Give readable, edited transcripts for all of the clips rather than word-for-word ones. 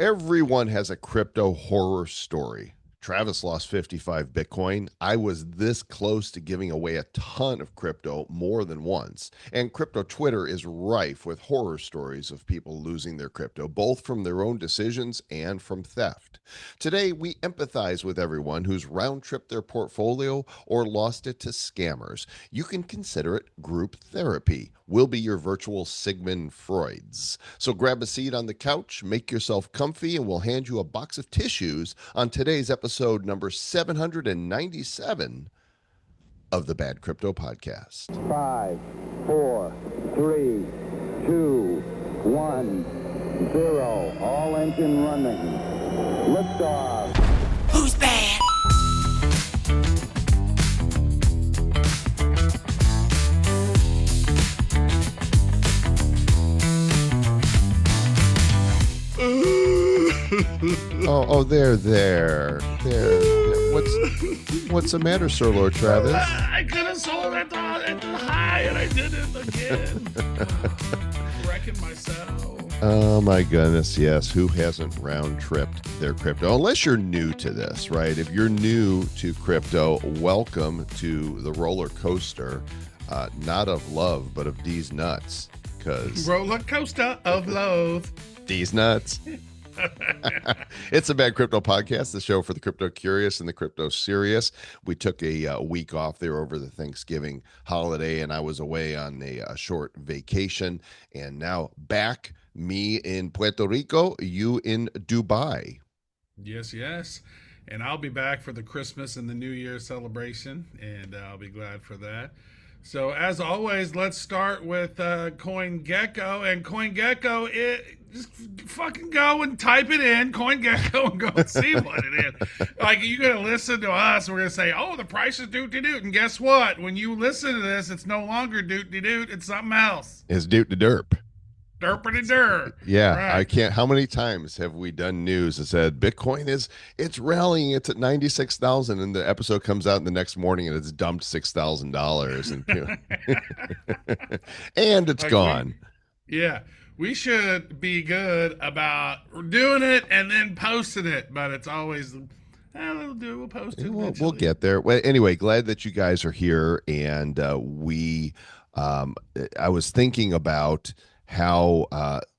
Everyone has a crypto horror story. Travis lost 55 Bitcoin. I was this close to giving away a ton of crypto more than once. And crypto Twitter is rife with horror stories of people losing their crypto, both from their own decisions and from theft. Today, we empathize with everyone who's round tripped their portfolio or lost it to scammers. You can consider it group therapy. We'll be your virtual Sigmund Freuds. So grab a seat on the couch, make yourself comfy, and we'll hand you a box of tissues on today's episode number 797 of the Bad Crypto Podcast. 5, 4, 3, 2, 1, 0. All engine running. Liftoff. Who's bad? There. What's the matter, Sir Lord Travis? I could have sold it at the high, and I did it again. Wrecking myself. Oh my goodness, yes. Who hasn't round tripped their crypto? Unless you're new to this, right? If you're new to crypto, welcome to the roller coaster, not of love, but of D's nuts. Because Roller coaster of love. D's nuts. It's the Bad Crypto Podcast, the show for the crypto curious and the crypto serious. We took a week off there over the Thanksgiving holiday, and I was away on a short vacation. And now back, me in Puerto Rico, you in Dubai. Yes. And I'll be back for the Christmas and the New Year celebration, and I'll be glad for that. So, as always, let's start with CoinGecko. And CoinGecko, just fucking go and type it in, CoinGecko, and go and see what it is. Like, you're going to listen to us, we're going to say, oh, the price is doot-de-doot. And guess what? When you listen to this, it's no longer doot-de-doot. It's something else. It's doot-de-derp. Derpity-der. Yeah, Right. I can't. How many times have we done news that said Bitcoin it's rallying, it's at 96,000, and the episode comes out the next morning and it's dumped $6,000 and and it's Like gone. We should be good about doing it and then posting it, but it's always, we'll post it. We'll get there. Well, anyway, glad that you guys are here, and I was thinking about how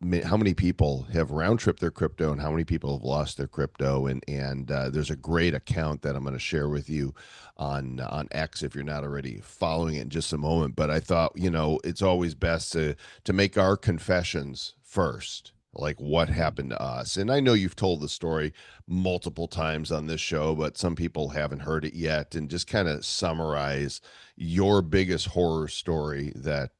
many people have round tripped their crypto and how many people have lost their crypto, and there's a great account that I'm going to share with you on X if you're not already following it in just a moment. But I thought, it's always best to make our confessions first, like what happened to us. And I know you've told the story multiple times on this show, but some people haven't heard it yet, and just kind of summarize your biggest horror story that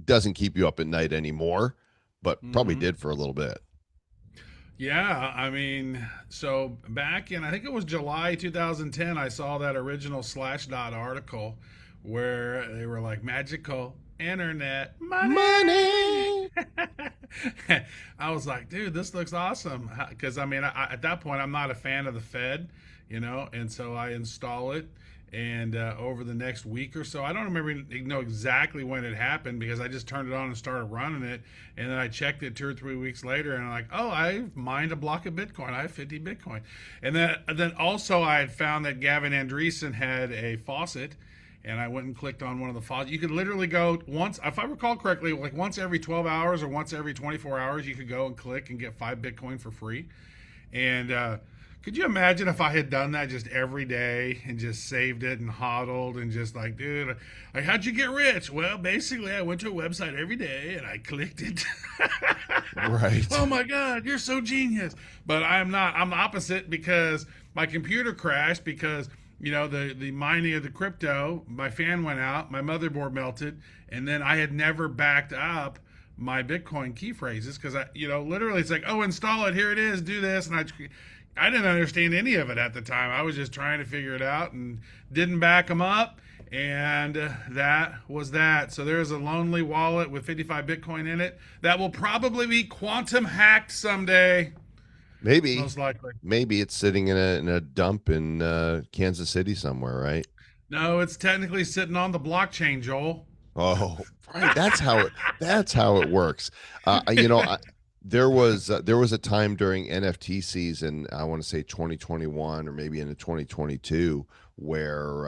doesn't keep you up at night anymore, but probably did for a little bit. Yeah, I mean, so back in, I think it was July 2010, I saw that original Slashdot article where they were like, magical internet money. I was like, dude, this looks awesome. Because, I mean, at that point, I'm not a fan of the Fed, and so I install it. And over the next week or so, I don't know exactly when it happened because I just turned it on and started running it. And then I checked it 2 or 3 weeks later, and I'm like, oh, I mined a block of Bitcoin. I have 50 Bitcoin. And then also I had found that Gavin Andreessen had a faucet, and I went and clicked on one of the faucets. You could literally go once, if I recall correctly, like once every 12 hours or once every 24 hours, you could go and click and get 5 Bitcoin for free. And could you imagine if I had done that just every day and just saved it and hodled and just like, dude, like, how'd you get rich? Well, basically, I went to a website every day and I clicked it. Right. Oh my God, you're so genius. But I'm not. I'm the opposite because my computer crashed because, the mining of the crypto, my fan went out, my motherboard melted, and then I had never backed up my Bitcoin key phrases because literally it's like, oh, install it, here it is, do this, and I didn't understand any of it at the time. I was just trying to figure it out and didn't back them up. And that was that. So there's a lonely wallet with 55 Bitcoin in it that will probably be quantum hacked someday. Maybe. Most likely. Maybe it's sitting in a dump in Kansas City somewhere, right? No, it's technically sitting on the blockchain, Joel. Oh, right. That's how it works. there was a time during NFT season, I want to say 2021 or maybe into 2022, where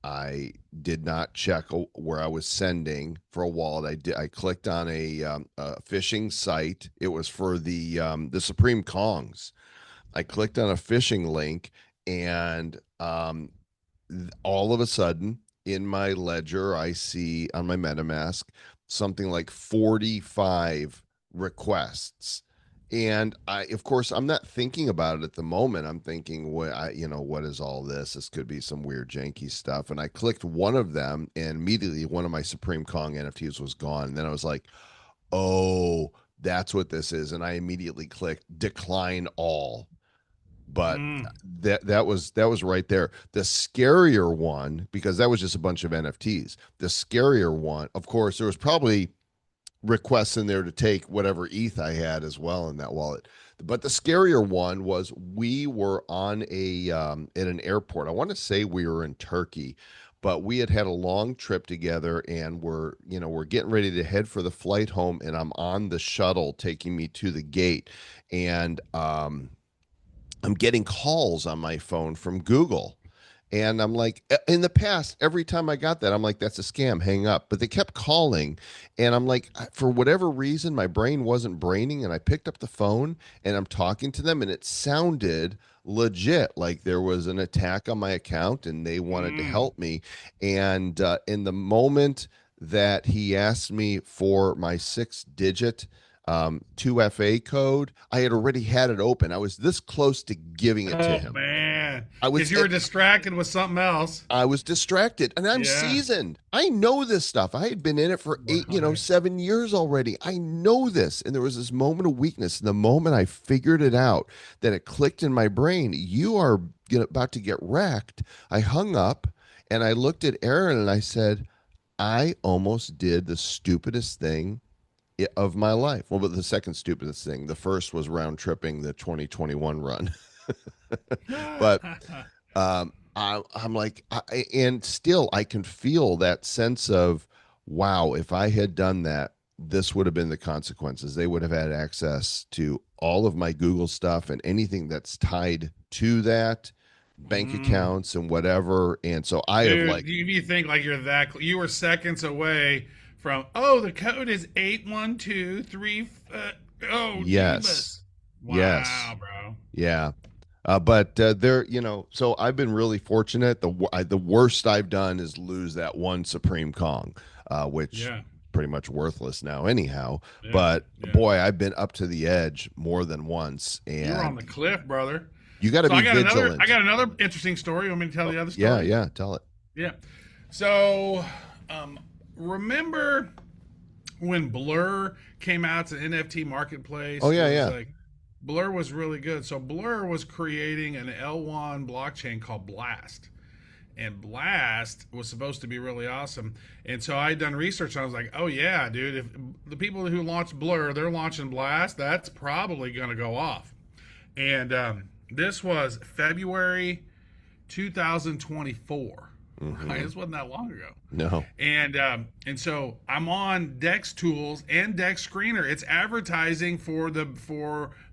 I did not check where I was sending for a wallet. I clicked on a phishing site. It was for the Supreme Kongs. I clicked on a phishing link, and all of a sudden in my ledger, I see on my MetaMask something like 45 requests. And of course, I'm not thinking about it at the moment. I'm thinking, what is all this? This could be some weird janky stuff. And I clicked one of them, and immediately one of my Supreme Kong NFTs was gone. And then I was like, oh, that's what this is. And I immediately clicked decline all. But that was right there. The scarier one, because that was just a bunch of NFTs. The scarier one, of course, there was probably requests in there to take whatever ETH I had as well in that wallet. But the scarier one was we were on at an airport. I want to say we were in Turkey, but we had a long trip together, and we're getting ready to head for the flight home, and I'm on the shuttle taking me to the gate, and I'm getting calls on my phone from Google. And I'm like, in the past, every time I got that, I'm like, that's a scam, hang up. But they kept calling. And I'm like, for whatever reason, my brain wasn't braining. And I picked up the phone and I'm talking to them. And it sounded legit, like there was an attack on my account and they wanted to help me. And in the moment that he asked me for my 6-digit 2FA code, I had already had it open. I was this close to giving it to him. Man, I was because you were distracted with something else. I was distracted, and I'm seasoned. I know this stuff. I had been in it for 7 years already. I know this, and there was this moment of weakness. The moment I figured it out, that it clicked in my brain, you are about to get wrecked. I hung up, and I looked at Aaron, and I said, I almost did the stupidest thing of my life. Well, but the second stupidest thing. The first was round tripping the 2021 run. But I'm like, and still I can feel that sense of, wow, if I had done that, this would have been the consequences. They would have had access to all of my Google stuff and anything that's tied to that, bank accounts and whatever. And so Dude, have you think like you were seconds away from, oh, the code is 8123. Oh, yes, wow, yes, bro. yeah. But so I've been really fortunate. The worst I've done is lose that one Supreme Kong, which pretty much worthless now anyhow. Yeah, but boy, I've been up to the edge more than once. And you're on the cliff, brother. You got to be vigilant. I got another interesting story. You want me to tell the other story? Yeah, tell it. Yeah. So, remember when Blur came out to NFT marketplace? Oh yeah. Like, Blur was really good. So Blur was creating an L1 blockchain called Blast. And Blast was supposed to be really awesome. And so I had done research and I was like, oh yeah, dude, if the people who launched Blur, they're launching Blast, that's probably going to go off. And this was February 2024. Right? This wasn't that long ago. No. And so I'm on Dex Tools and Dex Screener. It's advertising for the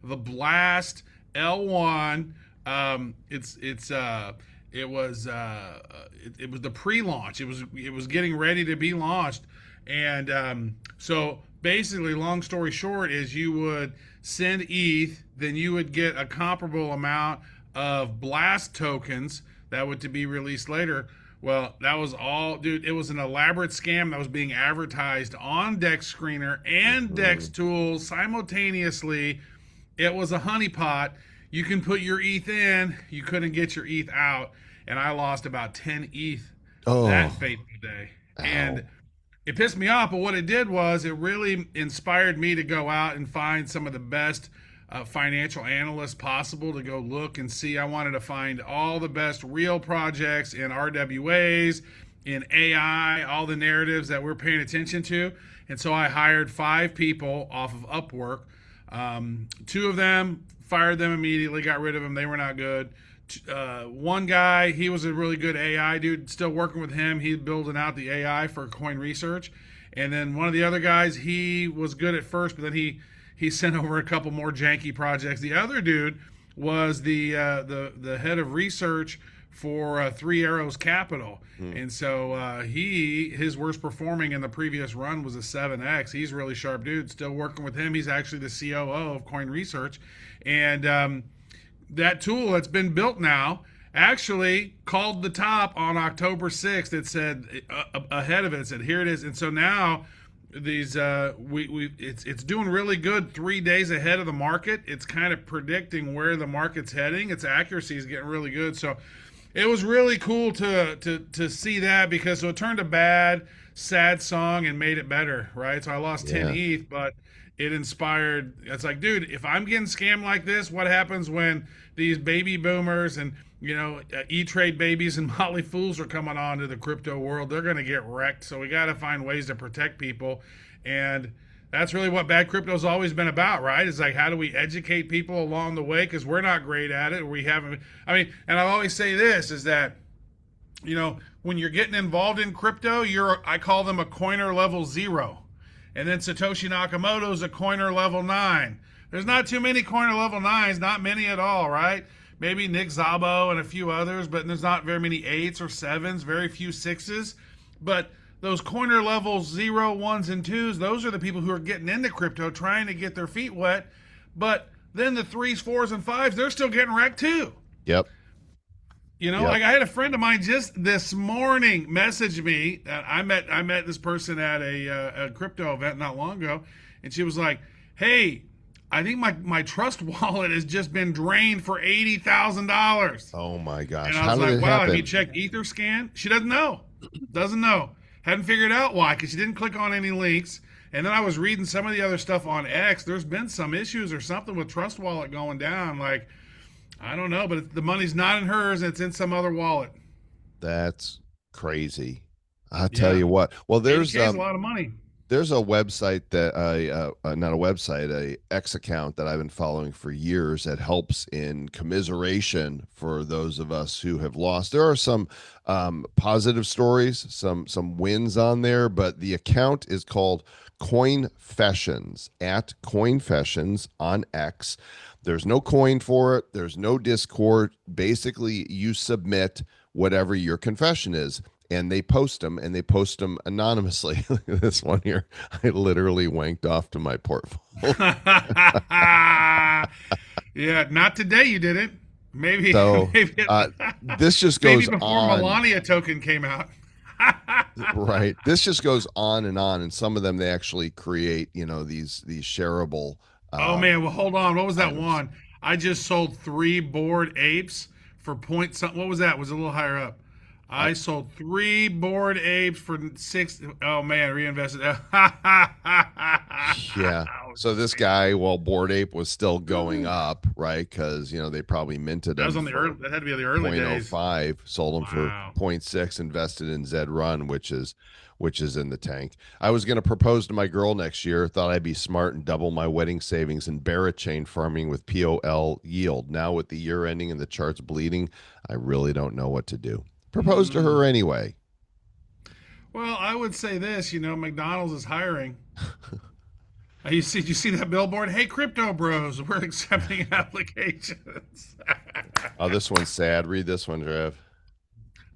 Blast L1. It was the pre-launch. It was getting ready to be launched. And so basically, long story short, is you would send ETH, then you would get a comparable amount of Blast tokens that would to be released later. Well, that was all, dude. It was an elaborate scam that was being advertised on Dex Screener and Dex Tools simultaneously. It was a honeypot. You can put your ETH in, you couldn't get your ETH out, and I lost about 10 ETH that fateful day. Ow. And it pissed me off, but what it did was it really inspired me to go out and find some of the best financial analysts possible to go look and see. I wanted to find all the best real projects in RWAs, in AI, all the narratives that we're paying attention to. And so I hired 5 people off of Upwork. 2 of them, fired them immediately, got rid of them. They were not good. One guy, he was a really good AI dude, still working with him. He's building out the AI for coin research. And then one of the other guys, he was good at first, but then he he sent over a couple more janky projects. The other dude was the head of research for Three Arrows Capital, and so his worst performing in the previous run was a 7x. He's a really sharp dude. Still working with him. He's actually the COO of Coin Research, and that tool that's been built now actually called the top on October 6th. It said ahead of it, it said here it is, and so now these it's doing really good 3 days ahead of the market. It's kind of predicting where the market's heading. Its accuracy is getting really good. So it was really cool to see that, because so it turned a bad, sad song and made it better, right? So I lost 10 ETH, but it inspired. It's like, dude, if I'm getting scammed like this, what happens when these baby boomers and E-Trade babies and Motley Fools are coming on to the crypto world? They're going to get wrecked. So we got to find ways to protect people. And that's really what Bad Crypto's always been about, right? It's like, how do we educate people along the way? Because we're not great at it. We haven't. I mean, and I always say this is that, when you're getting involved in crypto, I call them a coiner level 0. And then Satoshi Nakamoto's a coiner level 9. There's not too many coiner level 9s, not many at all, right? Maybe Nick Szabo and a few others, but there's not very many 8s or 7s, very few 6s. But those coiner levels 0, 1s, and 2s, those are the people who are getting into crypto, trying to get their feet wet. But then the 3s, 4s, and 5s, they're still getting wrecked too. Yep. Like I had a friend of mine just this morning message me. I met this person at a crypto event not long ago, and she was like, "Hey, I think my trust wallet has just been drained for $80,000." Oh my gosh! And I was How did like, it "Wow, happen? have you checked Etherscan?" She doesn't know. Doesn't know. Hadn't figured out why, because she didn't click on any links. And then I was reading some of the other stuff on X. There's been some issues or something with Trust Wallet going down. Like, I don't know, but the money's not in hers. It's in some other wallet. That's crazy. I'll tell you what. Well, there's a lot of money. There's a website that not a website, a X account that I've been following for years that helps in commiseration for those of us who have lost. There are some positive stories, some wins on there, but the account is called CoinFessions, at CoinFessions on X. There's no coin for it. There's no Discord. Basically, you submit whatever your confession is, and they post them, anonymously. Look at this one here. I literally wanked off to my portfolio. Yeah, not today you didn't. Maybe. So, this just goes maybe before on. Melania token came out. Right. This just goes on, and some of them they actually create, these shareable. Oh man, well hold on. What was that one? I just sold 3 Bored Apes for point something. What was that? Was it a little higher up? I sold 3 Bored Apes for 6. Oh man, reinvested. Yeah. So this guy, Bored Ape was still going up, right? Because they probably minted That was him on the early. That had to be the early days. 0.05, sold him for Wow. 0.6, invested in Zed Run, which is in the tank. I was going to propose to my girl next year. Thought I'd be smart and double my wedding savings in Barrett chain farming with POL yield. Now with the year ending and the charts bleeding, I really don't know what to do. Propose to her anyway. Well, I would say this. McDonald's is hiring. Did you see that billboard? Hey, crypto bros, we're accepting applications. Oh, this one's sad. Read this one, Trev.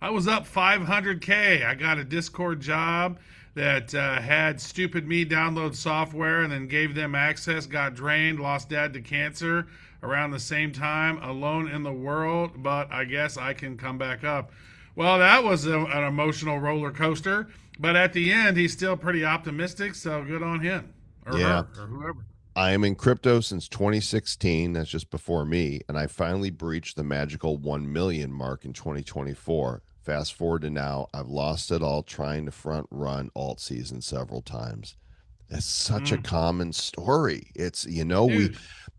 I was up 500K. I got a Discord job that had stupid me download software and then gave them access, got drained, lost dad to cancer around the same time, alone in the world, but I guess I can come back up. Well, that was an emotional roller coaster, but at the end, he's still pretty optimistic, so good on him or her or whoever. I am in crypto since 2016. That's just before me. And I finally breached the magical 1 million mark in 2024. Fast forward to now, I've lost it all trying to front run alt season several times. It's such a common story. It's,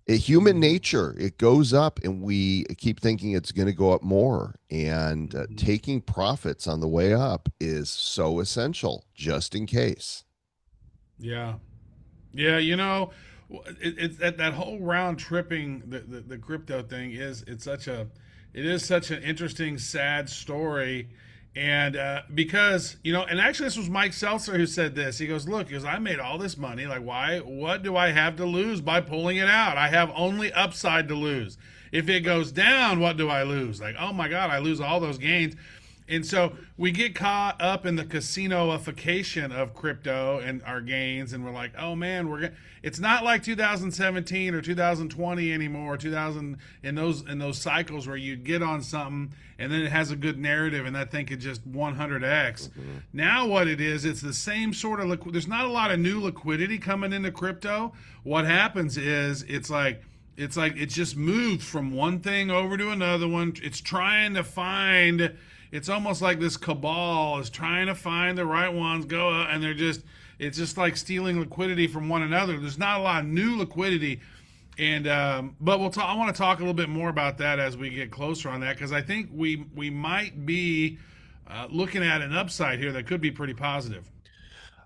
human nature, it goes up and we keep thinking it's going to go up more. And taking profits on the way up is so essential just in case. Yeah. Yeah. It's that whole round tripping the crypto thing is such an interesting, sad story, And because, and actually this was Mike Seltzer who said this. He goes, look, because I made all this money. Like, why? What do I have to lose by pulling it out? I have only upside to lose. If it goes down, what do I lose? Like, oh my God, I lose all those gains. And so we get caught up in the casinoification of crypto and our gains, and we're like, oh man, it's not like 2017 or 2020 anymore. 2000 in those cycles where you get on something and then it has a good narrative and that thing could just 100x. Now what it is, it's the same sort of there's not a lot of new liquidity coming into crypto. What happens is it's just moved from one thing over to another one. It's trying to find. It's almost like this cabal is trying to find the right ones, go out, and it's just like stealing liquidity from one another. There's not a lot of new liquidity, and but I want to talk a little bit more about that as we get closer on that, because I think we might be looking at an upside here that could be pretty positive.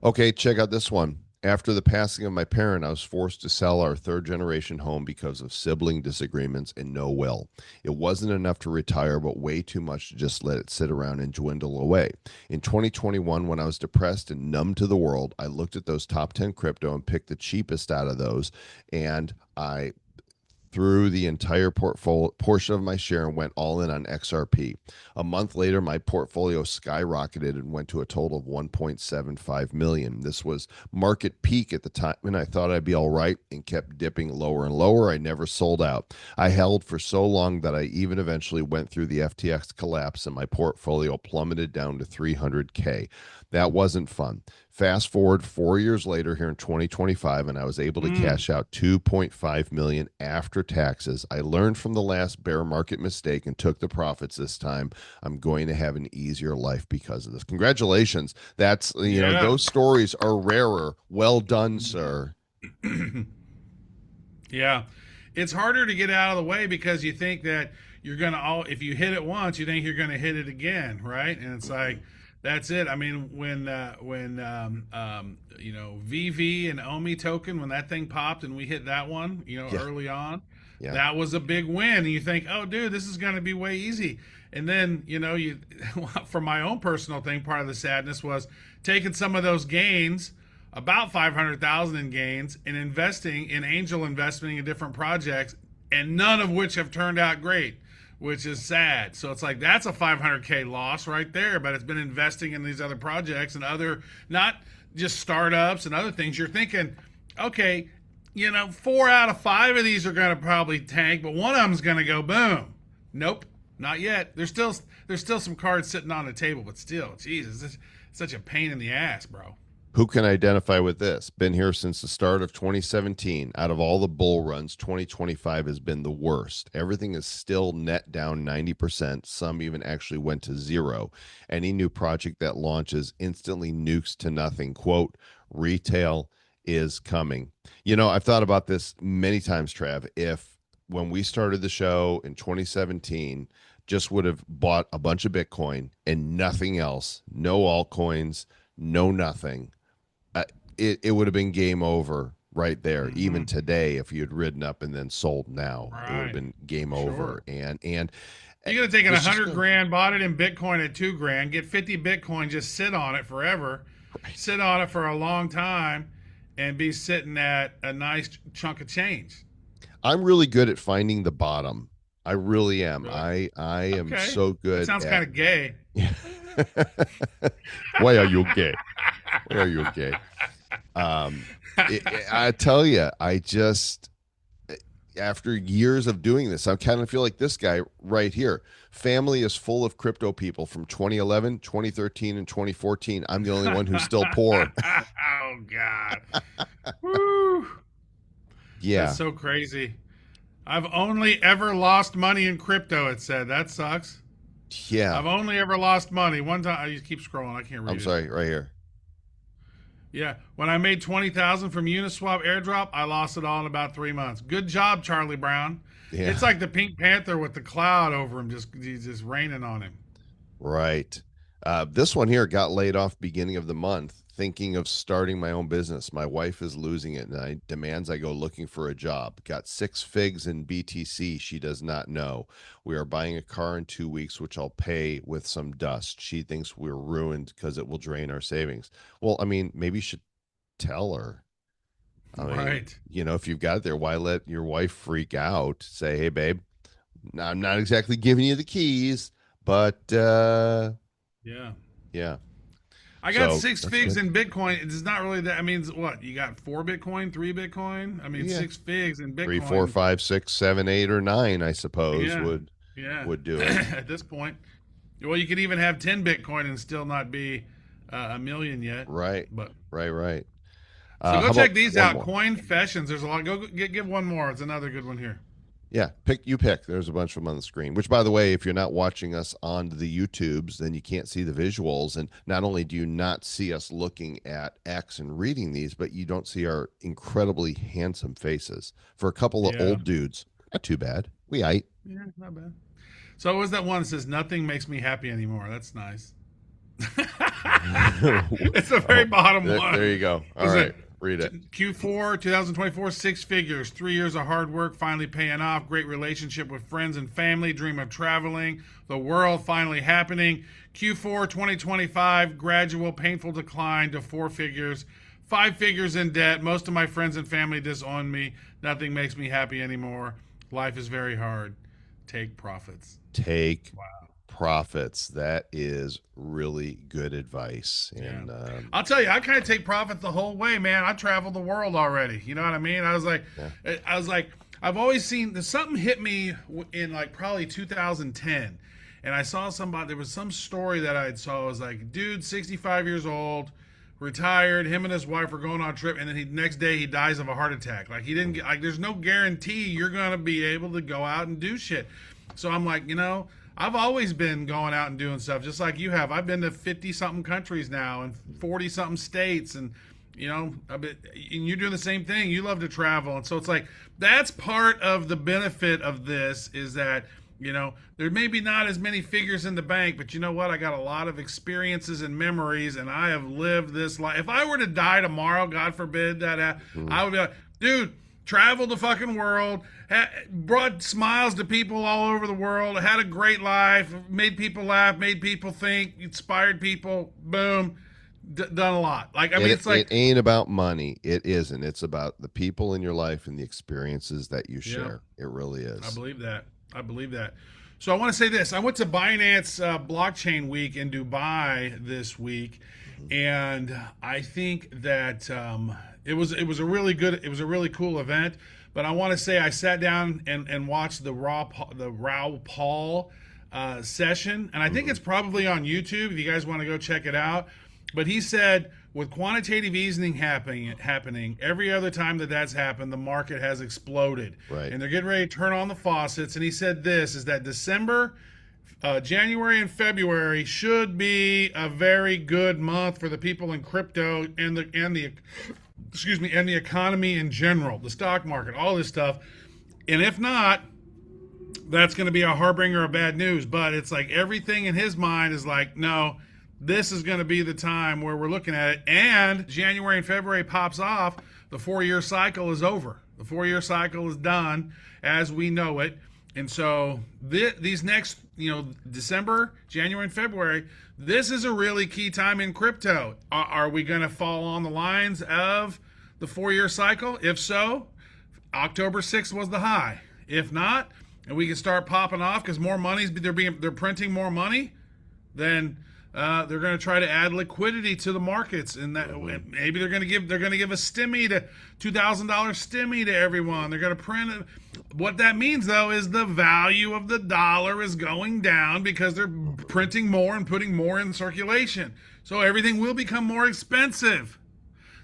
Okay, check out this one. After the passing of my parent, I was forced to sell our third generation home because of sibling disagreements and no will. It wasn't enough to retire, but way too much to just let it sit around and dwindle away. In 2021, when I was depressed and numb to the world, I looked at those top 10 crypto and picked the cheapest out of those, and I threw the entire portion of my share and went all in on XRP. A month later, my portfolio skyrocketed and went to a total of 1.75 million. This was market peak at the time, and I thought I'd be all right and kept dipping lower and lower. I never sold out. I held for so long that I even eventually went through the FTX collapse and my portfolio plummeted down to 300K. That wasn't fun. Fast forward 4 years later here in 2025, and I was able to cash out 2.5 million after taxes. I learned from the last bear market mistake and took the profits this time. I'm going to have an easier life because of this. Congratulations. That's, those stories are rarer. Well done, sir. Yeah. It's harder to get out of the way because you think that you're going to, if you hit it once, you think you're going to hit it again, right? And it's like, that's it. I mean, when VV and OMI token, when that thing popped and we hit that one, early on, that was a big win. And you think, oh, dude, this is going to be way easy. And then, for my own personal thing, part of the sadness was taking some of those gains, about 500,000 in gains, and investing in angel investing in different projects, and none of which have turned out great, which is sad. So it's like, that's a 500K loss right there, but it's been investing in these other projects and other, not just startups and other things. You're thinking, okay, 4 out of 5 of these are going to probably tank, but one of them's going to go boom. Nope, not yet. There's still some cards sitting on the table, but still, Jesus, it's such a pain in the ass, bro. Who can identify with this? Been here since the start of 2017. Out of all the bull runs, 2025 has been the worst. Everything is still net down 90%. Some even actually went to zero. Any new project that launches instantly nukes to nothing. Quote, retail is coming. I've thought about this many times, Trav. If when we started the show in 2017, just would have bought a bunch of Bitcoin and nothing else, no altcoins, no nothing, it would have been game over right there. Mm-hmm. Even today, if you had ridden up and then sold now, it would have been game over. And you could have taken $100,000, bought it in Bitcoin at $2,000, get 50 Bitcoin, just sit on it forever, sit on it for a long time, and be sitting at a nice chunk of change. I'm really good at finding the bottom. I really am. Really? I am so good. That sounds kind of gay. Why are you gay? Why are you gay? I tell you, I just, after years of doing this, I kind of feel like this guy right here. Family is full of crypto people from 2011, 2013, and 2014. I'm the only one who's still poor. Oh, God. Woo. Yeah. That's so crazy. I've only ever lost money in crypto, it said. That sucks. Yeah. I've only ever lost money. One time, I just keep scrolling. I can't read it. I'm sorry, right here. Yeah. When I made $20,000 from Uniswap airdrop, I lost it all in about 3 months. Good job, Charlie Brown. Yeah. It's like the Pink Panther with the cloud over him, just raining on him. Right. This one here got laid off beginning of the month. thinking of starting my own business. My wife is losing it and I demands I go looking for a job. Got 6 figs in BTC she does not know. We are buying a car in 2 weeks, which I'll pay with some dust. She thinks we're ruined because it will drain our savings. Well, I mean, maybe you should tell her. I mean, Right. if you've got it there, why let your wife freak out? Say, hey, babe, I'm not exactly giving you the keys, but Yeah. yeah. I got So six that's figs good. in Bitcoin. It's not really that. I mean, what? You got 4 Bitcoin, 3 Bitcoin? I mean, Yeah. 6 figs in Three, four, Bitcoin. 5, 6, 7, 8, or 9, I suppose Yeah. would Yeah. would do it. At this point. Well, you could even have 10 Bitcoin and still not be a million yet. Right. But Right. so go How about check these one out. more? CoinFessions. There's a lot. Give one more. It's another good one here. Yeah, pick. There's a bunch of them on the screen. Which, by the way, if you're not watching us on the YouTubes, then you can't see the visuals. And not only do you not see us looking at X and reading these, but you don't see our incredibly handsome faces. For a couple of Yeah. old dudes, not too bad. We ate. Yeah, not bad. So what was that one that says nothing makes me happy anymore? That's nice. It's the very Oh, bottom there one. you go. All Was right, it read it. Q4 2024, 6 figures, 3 years of hard work finally paying off, great relationship with friends and family, dream of traveling, the world finally happening. Q4 2025, gradual painful decline to 4 figures, 5 figures in debt. Most of my friends and family disown me. Nothing makes me happy anymore. Life is very hard. Take profits. Take Wow. profits. That is really good advice. Yeah. And I'll tell you, I kind of take profit the whole way, man. I traveled the world already. You know what I mean? yeah, I was like, I've always seen something hit me in like probably 2010. And I saw somebody, there was some story that I saw. It was like, dude, 65 years old, retired. Him and his wife were going on a trip. And then next day he dies of a heart attack. Like he didn't get, like, there's no guarantee you're going to be able to go out and do shit. So I'm like, I've always been going out and doing stuff just like you have. I've been to 50 something countries now and 40 something states and and you're doing the same thing. You love to travel. And so it's like that's part of the benefit of this is that there may be not as many figures in the bank, but you know what? I got a lot of experiences and memories, and I have lived this life. If I were to die tomorrow, God forbid I would be like, dude, traveled the fucking world, brought smiles to people all over the world, had a great life, made people laugh, made people think, inspired people. Boom, done a lot. Like I mean, it's like it ain't about money. It isn't. It's about the people in your life and the experiences that you yeah, share. It really is. I believe that. I believe that. So I want to say this. I went to Binance Blockchain Week in Dubai this week, and I think that it was a really good, it was a really cool event. But I want to say I sat down and watched the Raw Paul session, and I think it's probably on YouTube if you guys want to go check it out. But he said with quantitative easing happening, every other time that's happened, the market has exploded. Right. And they're getting ready to turn on the faucets. And he said this is that December, January, and February should be a very good month for the people in crypto and the and the economy in general, the stock market, all this stuff. And if not, that's going to be a harbinger of bad news. But it's like everything in his mind is like, no, this is going to be the time where we're looking at it. And January and February pops off, the 4-year cycle is over. The 4-year cycle is done as we know it. And so these next, December, January, and February, this is a really key time in crypto. Are we going to fall on the lines of the 4-year cycle? If so, October 6th was the high. If not, and we can start popping off because more money's they're printing more money, then they're going to try to add liquidity to the markets, and that maybe they're going to give a stimmy to $2,000 stimmy to everyone. They're going to print it. What that means though is the value of the dollar is going down because they're printing more and putting more in circulation. So everything will become more expensive.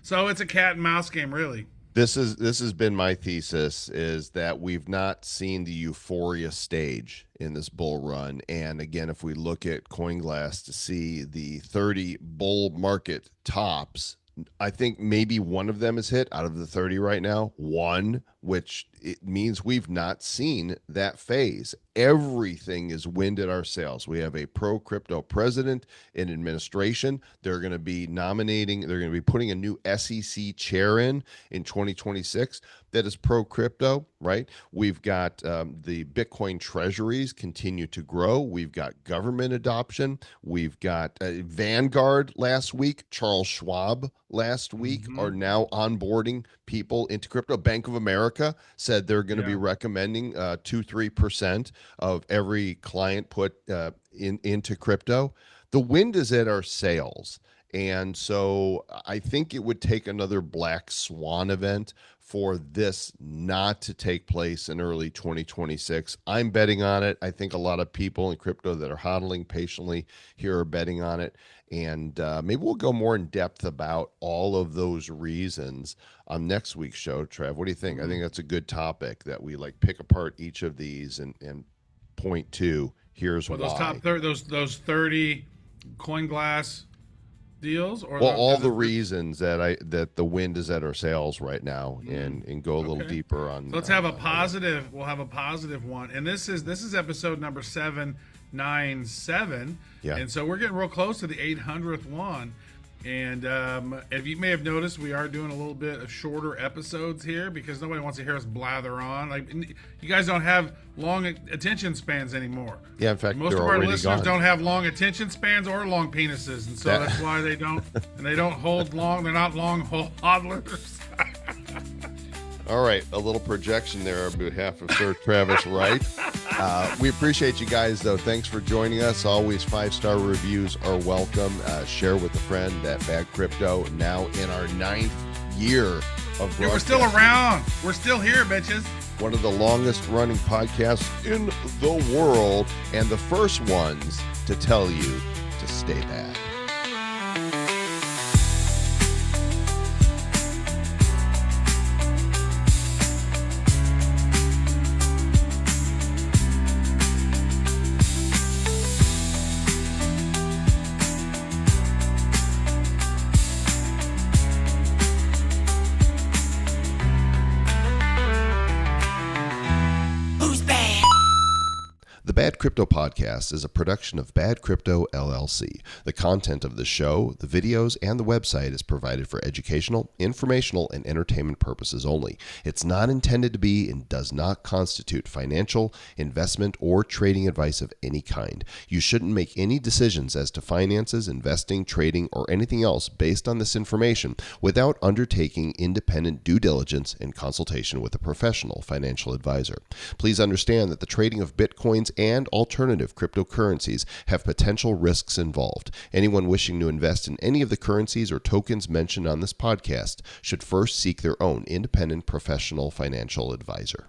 So it's a cat and mouse game, really. This has been my thesis is that we've not seen the euphoria stage in this bull run. And again, if we look at CoinGlass to see the 30 bull market tops, I think maybe one of them is hit out of the 30 right now. One, which it means we've not seen that phase. Everything is wind at our sails. We have a pro crypto president and administration. They're going to be they're going to be putting a new SEC chair in 2026 that is pro crypto, right? We've got the Bitcoin treasuries continue to grow. We've got government adoption. We've got Vanguard last week, Charles Schwab last week are now onboarding people into crypto. Bank of America said they're going to be recommending 2-3% of every client put into crypto. The wind is at our sails. And so I think it would take another black swan event for this not to take place in early 2026. I'm betting on it. I think a lot of people in crypto that are hodling patiently here are betting on it. And maybe we'll go more in depth about all of those reasons on next week's show. Trav, what do you think? I think that's a good topic that we pick apart each of these and point to. Here's why. Those top 30, those 30 CoinGlass deals, or all the reasons that the wind is at our sails right now, and go a little deeper on. So let's have a positive. We'll have a positive one, and this is episode number 797. Yeah. And so we're getting real close to the 800th one. And if you may have noticed, we are doing a little bit of shorter episodes here because nobody wants to hear us blather on. You guys don't have long attention spans anymore. Yeah, in fact, most of our listeners don't have long attention spans or long penises, and so that's why they don't. And they don't hold long. They're not long hodlers. All right, a little projection there on behalf of Sir Travis Wright. We appreciate you guys, though. Thanks for joining us. Always 5-star reviews are welcome. Share with a friend that Bad Crypto, now in our 9th year of broadcast. We're still around. We're still here, bitches. One of the longest running podcasts in the world, and the first ones to tell you to stay bad. The Bad Crypto Podcast is a production of Bad Crypto LLC. The content of the show, the videos, and the website is provided for educational, informational, and entertainment purposes only. It's not intended to be and does not constitute financial, investment, or trading advice of any kind. You shouldn't make any decisions as to finances, investing, trading, or anything else based on this information without undertaking independent due diligence and consultation with a professional financial advisor. Please understand that the trading of Bitcoins and alternative cryptocurrencies have potential risks involved. Anyone wishing to invest in any of the currencies or tokens mentioned on this podcast should first seek their own independent professional financial advisor.